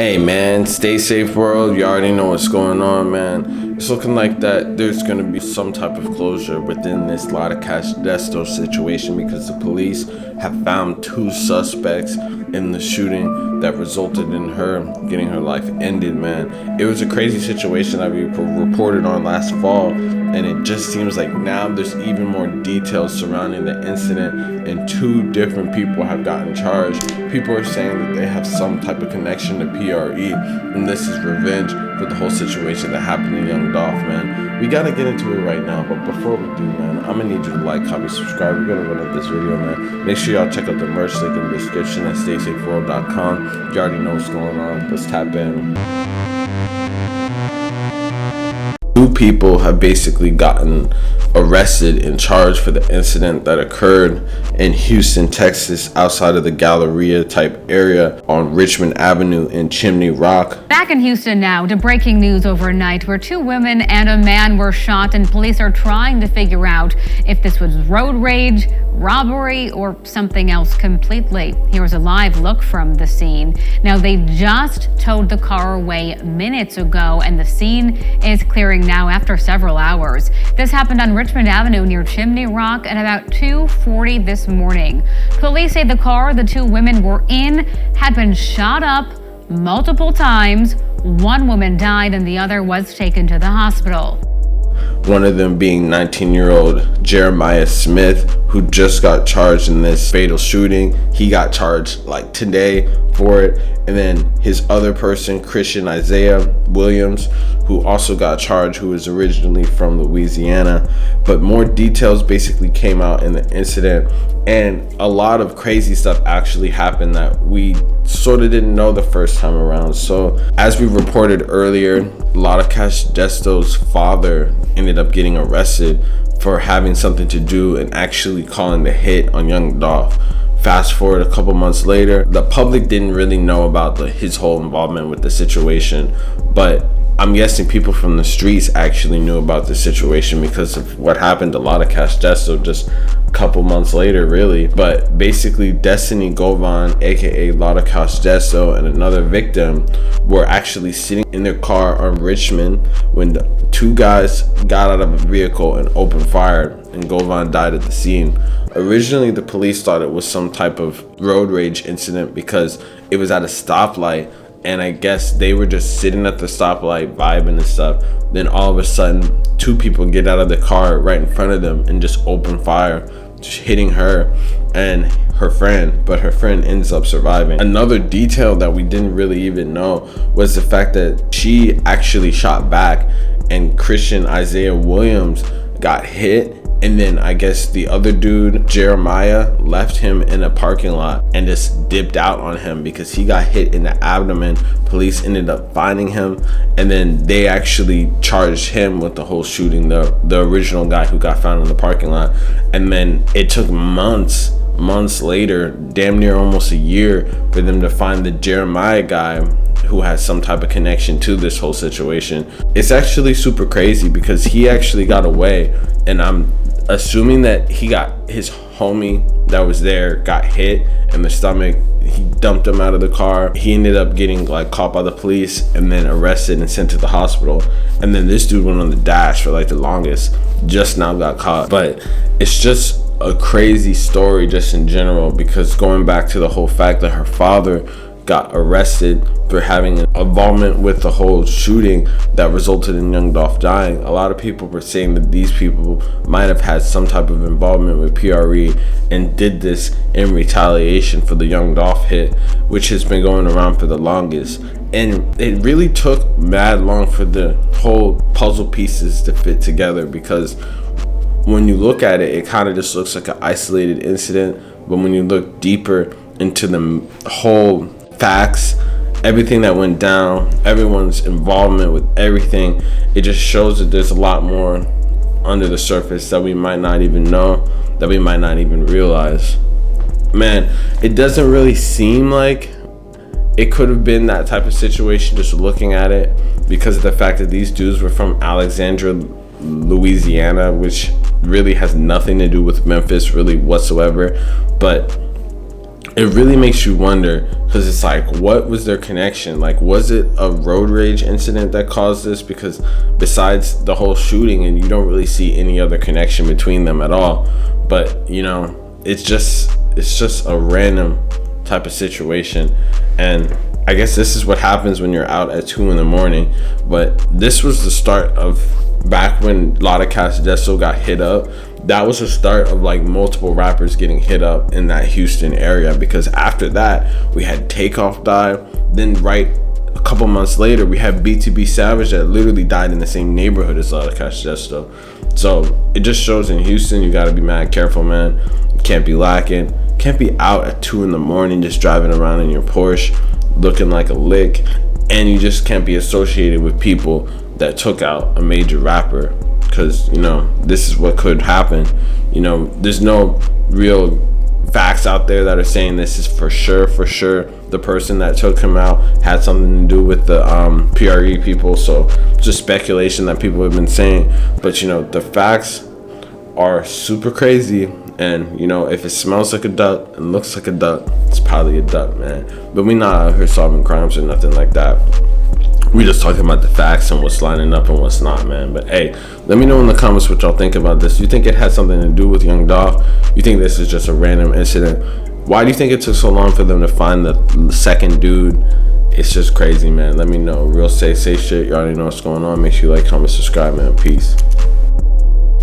Hey man, stay safe world. You already know what's going on, man. It's looking like that there's gonna be some type of closure within this LOTTA DESTO situation because the police have found two suspects in the shooting that resulted in her getting her life ended, man. It was a crazy situation that we reported on last fall, and it just seems like now there's even more details surrounding the incident, and two different people have gotten charged. People are saying that they have some type of connection to PRE, and this is revenge for the whole situation that happened to young Dolph, man. We gotta get into it right now, but before we do, man, I'm gonna need you to like, comment, subscribe. We're gonna run up this video, man. Make sure y'all check out the merch link in the description at staysafeworld.com. You already know what's going on. Let's tap in. Two people have basically gotten arrested and charged for the incident that occurred in Houston, Texas, outside of the Galleria type area on Richmond Avenue in Chimney Rock. Back in Houston now to breaking news overnight where two women and a man were shot, and police are trying to figure out if this was road rage, robbery, or something else completely. Here's a live look from the scene. Now, they just towed the car away minutes ago, and the scene is clearing now after several hours. This happened on Richmond Avenue near Chimney Rock at about 2:40 this morning. Police say the car the two women were in had been shot up multiple times. One woman died and the other was taken to the hospital. One of them being 19-year-old Jeremiah Smith, who just got charged in this fatal shooting. He got charged like today for it. And then his other person, Christian Isaiah Williams, who also got charged, who was originally from Louisiana. But more details basically came out in the incident, and a lot of crazy stuff actually happened that we sort of didn't know the first time around. So as we reported earlier, LOTTA DESTO's father ended up getting arrested for having something to do and actually calling the hit on young Dolph. Fast forward a couple months later, the public didn't really know about his whole involvement with the situation, but I'm guessing people from the streets actually knew about the situation because of what happened to LOTTA DESTO just a couple months later, really. But basically, Destiny Govan, aka LOTTA DESTO, and another victim were actually sitting in their car on Richmond when the two guys got out of a vehicle and opened fire, and Govan died at the scene. Originally, the police thought it was some type of road rage incident because it was at a stoplight, and I guess they were just sitting at the stoplight vibing and stuff. Then all of a sudden, two people get out of the car right in front of them and just open fire, just hitting her and her friend, but her friend ends up surviving. Another detail that we didn't really even know was the fact that she actually shot back, and Christian Isaiah Williams got hit, and then I guess the other dude, Jeremiah, left him in a parking lot and just dipped out on him because he got hit in the abdomen. Police ended up finding him, and then they actually charged him with the whole shooting, the original guy who got found in the parking lot. And then it took months later, damn near almost a year, for them to find the Jeremiah guy who has some type of connection to this whole situation. It's actually super crazy because he actually got away, and I'm assuming that he got his homie that was there got hit in the stomach. He dumped him out of the car. He ended up getting like caught by the police and then arrested and sent to the hospital. And then this dude went on the dash for like the longest, just now got caught. But it's just a crazy story just in general, because going back to the whole fact that her father got arrested for having an involvement with the whole shooting that resulted in young Dolph dying. A lot of people were saying that these people might have had some type of involvement with PRE and did this in retaliation for the young Dolph hit, which has been going around for the longest. And it really took mad long for the whole puzzle pieces to fit together, because when you look at it, it kind of just looks like an isolated incident. But when you look deeper into the whole facts, everything that went down, everyone's involvement with everything, it just shows that there's a lot more under the surface that we might not even know, that we might not even realize. Man, it doesn't really seem like it could have been that type of situation just looking at it, because of the fact that these dudes were from Alexandria, Louisiana, which really has nothing to do with Memphis really whatsoever. But it really makes you wonder, because it's like, what was their connection? Like, was it a road rage incident that caused this? Because besides the whole shooting, and you don't really see any other connection between them at all. But you know, it's just a random type of situation. And I guess this is what happens when you're out at 2 a.m. But this was the start of, back when LOTTA DESTO got hit up, that was the start of like multiple rappers getting hit up in that Houston area. Because after that, we had Takeoff die. Then right a couple months later, we had BTB Savage that literally died in the same neighborhood as LOTTA DESTO. So it just shows in Houston, you gotta be mad careful, man. You can't be lacking. Can't be out at 2 a.m. just driving around in your Porsche looking like a lick. And you just can't be associated with people that took out a major rapper. Because, you know, this is what could happen. You know, there's no real facts out there that are saying this is for sure the person that took him out had something to do with the PRE people. So just speculation that people have been saying. But, you know, the facts are super crazy. And, you know, if it smells like a duck and looks like a duck, it's probably a duck, man. But we not out here solving crimes or nothing like that. We just talking about the facts and what's lining up and what's not, man. But hey, let me know in the comments what y'all think about this. You think it had something to do with young Dolph? You think this is just a random incident? Why do you think it took so long for them to find the second dude? It's just crazy, man. Let me know. Real safe shit. You already know what's going on. Make sure you like, comment, subscribe, man. Peace.